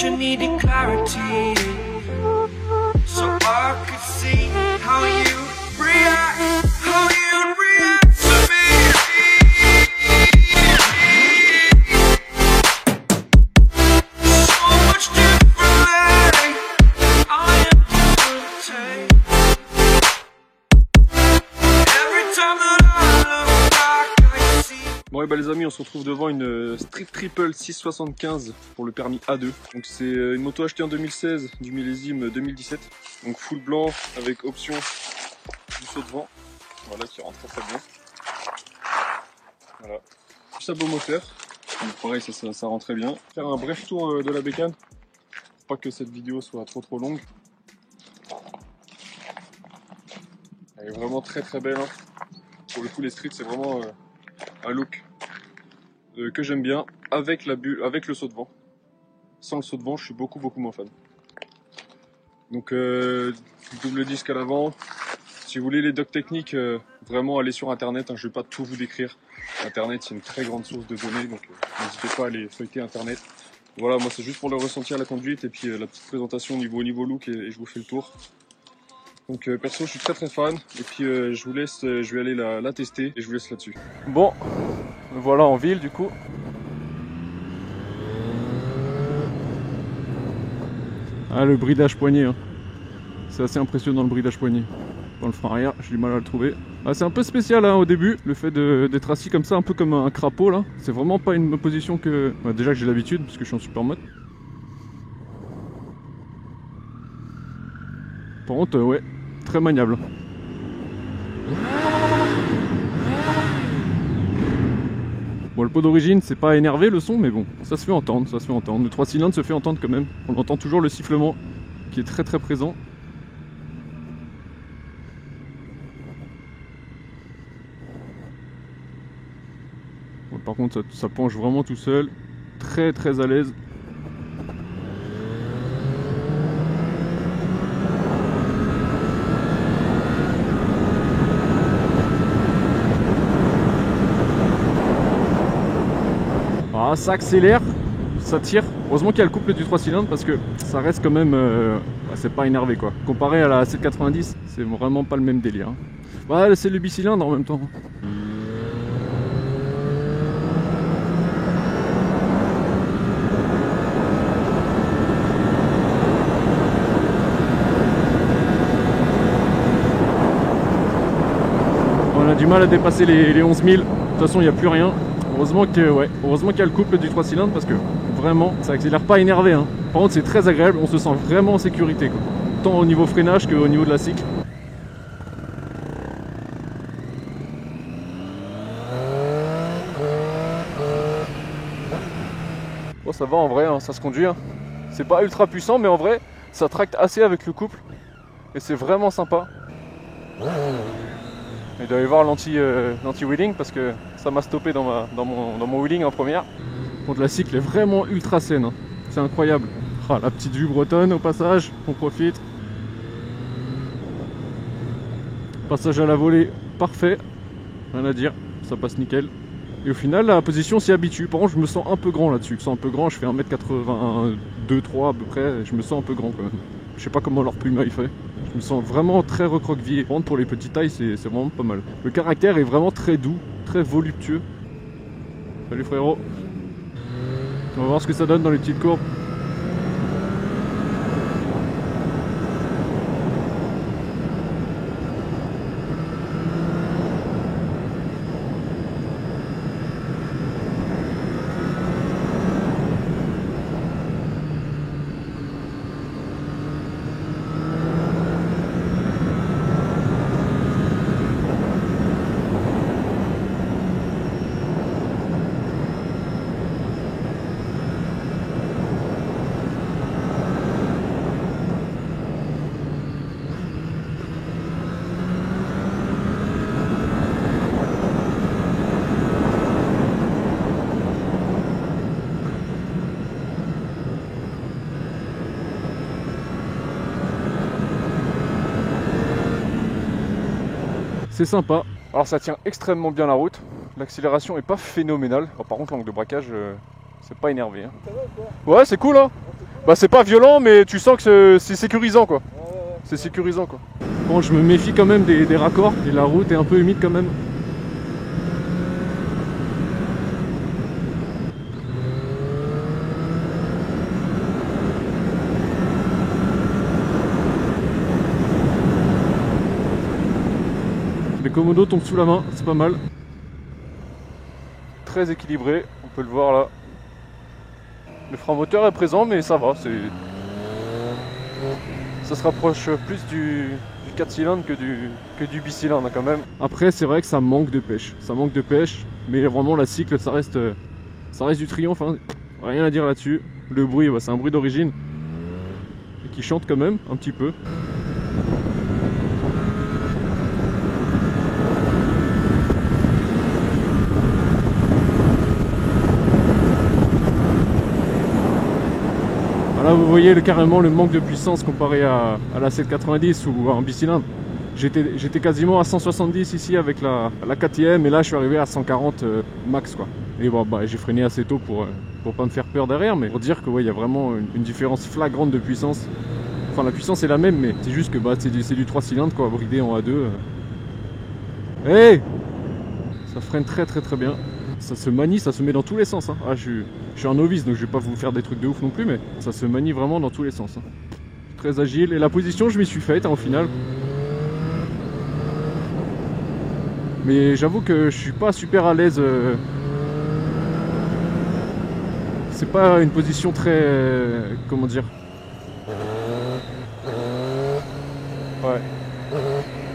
you needed clarity, so I could see how you react, how you react to me. So much differently, I am different. Every time that I look back, I see. Bon et bah les amis, on se retrouve devant une Street Triple 675 pour le permis A2. Donc c'est une moto achetée en 2016 du millésime 2017. Donc full blanc avec option du saut de vent. Voilà, qui rentre très bien. Voilà. Du sabot moteur. Donc pareil, ça rend très bien. Faire un bref tour de la bécane. Pour pas que cette vidéo soit trop longue. Elle est vraiment très belle. Hein. Pour le coup, les streets, c'est vraiment un look que j'aime bien avec le saut de vent. Sans le saut de vent, je suis beaucoup moins fan. Donc double disque à l'avant. Si vous voulez les docs techniques, vraiment allez sur internet, hein, je vais pas tout vous décrire. Internet, c'est une très grande source de données, donc n'hésitez pas à aller feuilleter internet. Voilà, moi c'est juste pour le ressenti à la conduite et puis la petite présentation au niveau look et je vous fais le tour. Donc perso, je suis très fan et puis je vous laisse, je vais aller la tester et je vous laisse là-dessus. Bon, voilà en ville du coup. Ah, le bridage poignet, hein. C'est assez impressionnant le bridage poignet. Dans le frein arrière, j'ai du mal à le trouver. Ah, c'est un peu spécial hein, au début, le fait d'être assis comme ça, un peu comme un crapaud là. C'est vraiment pas une position que... Bah, déjà que j'ai l'habitude, parce que je suis en super mode. Par contre, ouais, très maniable. Bon, le pot d'origine, c'est pas énervé le son, mais bon, ça se fait entendre, ça se fait entendre. Le 3 cylindres se fait entendre quand même. On entend toujours le sifflement qui est très présent. Bon, par contre, ça penche vraiment tout seul. Très à l'aise. Ah, ça accélère, ça tire. Heureusement qu'il y a le couple du 3 cylindres parce que ça reste quand même... c'est pas énervé quoi. Comparé à la 790, c'est vraiment pas le même délire. Hein. Ouais, c'est le bicylindre en même temps. On a du mal à dépasser les 11 000. De toute façon, il n'y a plus rien. Heureusement qu'il y a le couple du 3 cylindres parce que vraiment ça accélère pas énervé. Hein. Par contre c'est très agréable, on se sent vraiment en sécurité quoi. Tant au niveau freinage qu'au niveau de la cycle. Bon ça va en vrai, hein, ça se conduit. Hein. C'est pas ultra puissant mais en vrai ça tracte assez avec le couple. Et c'est vraiment sympa. Il doit y avoir l'anti-wheeling parce que ça m'a stoppé dans mon wheeling en première. Contre la cycle est vraiment ultra saine, hein. C'est incroyable. Ah, la petite vue bretonne au passage, on profite. Passage à la volée parfait, rien à dire, ça passe nickel. Et au final la position s'y habitue. Par contre je me sens un peu grand là-dessus, je sens un peu grand, je fais 1m82, 3 à peu près, je me sens un peu grand quand même. Je sais pas comment leur Puma il fait. Je me sens vraiment très recroquevillé. Par contre pour les petites tailles c'est vraiment pas mal. Le caractère est vraiment très doux, très voluptueux. Salut frérot. On va voir ce que ça donne dans les petites courbes. C'est sympa. Alors ça tient extrêmement bien la route. L'accélération est pas phénoménale. Oh, par contre l'angle de braquage, c'est pas énervé. Hein. Ouais, c'est cool hein. Bah c'est pas violent, mais tu sens que c'est sécurisant quoi. C'est sécurisant quoi. Bon, je me méfie quand même des raccords et la route est un peu humide quand même. Les commodos tombent sous la main, c'est pas mal. Très équilibré, on peut le voir là. Le frein moteur est présent, mais ça va, ça se rapproche plus du 4 cylindres que du bicylindre quand même. Après, c'est vrai que ça manque de pêche. Ça manque de pêche, mais vraiment la cycle, ça reste du triomphe. Hein. Rien à dire là-dessus. Le bruit, bah, c'est un bruit d'origine. Et qui chante quand même, un petit peu. Là vous voyez carrément le manque de puissance comparé à la 790 ou à un bicylindre. J'étais quasiment à 170 ici avec la KTM et là je suis arrivé à 140 max quoi. Et bon bah j'ai freiné assez tôt pour pas me faire peur derrière, mais pour dire que ouais, il y a vraiment une différence flagrante de puissance. Enfin la puissance est la même, mais c'est juste que bah, c'est du 3 cylindres quoi, bridé en A2. Hey, ça freine très bien. Ça se manie, ça se met dans tous les sens. Hein. Ah, je suis un novice, donc je vais pas vous faire des trucs de ouf non plus, mais ça se manie vraiment dans tous les sens. Hein. Très agile. Et la position, je m'y suis faite hein, au final. Mais j'avoue que je suis pas super à l'aise. C'est pas une position très... comment dire? Ouais.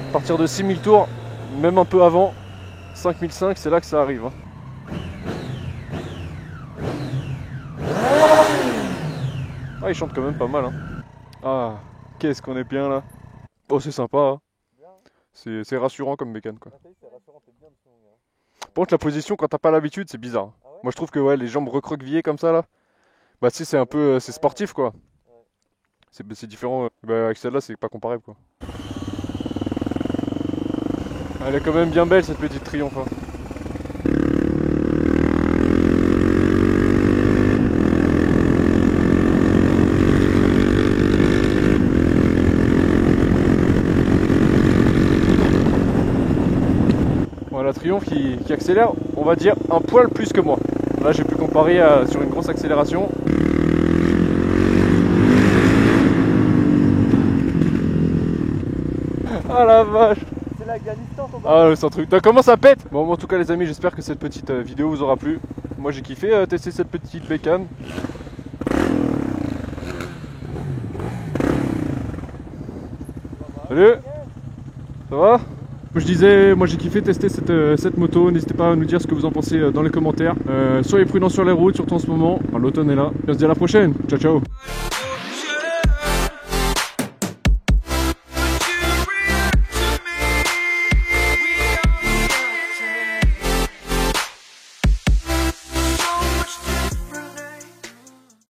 À partir de 6000 tours, même un peu avant, 5005, c'est là que ça arrive. Hein. Ah, il chante quand même pas mal. Hein. Ah, qu'est-ce qu'on est bien là. Oh, c'est sympa. Hein. C'est rassurant comme bécane quoi. Par contre, la position, quand t'as pas l'habitude, c'est bizarre. Ah ouais. Moi, je trouve que ouais, les jambes recroquevillées comme ça là, bah si, c'est un peu, c'est sportif quoi. Ouais. C'est différent. Bah, avec celle-là, c'est pas comparable quoi. Elle est quand même bien belle cette petite Triomphe. Hein. La Triomphe qui accélère, on va dire, un poil plus que moi. Là, j'ai pu comparer sur une grosse accélération. Ah la vache! C'est l'Afghanistan ton bas. Ah, c'est un truc. Comment ça pète? Bon, en tout cas, les amis, j'espère que cette petite vidéo vous aura plu. Moi, j'ai kiffé tester cette petite bécane. Salut! Ça va? Je disais, moi j'ai kiffé tester cette moto, n'hésitez pas à nous dire ce que vous en pensez dans les commentaires. Soyez prudents sur les routes, surtout en ce moment, enfin, l'automne est là. On se dit à la prochaine, ciao ciao.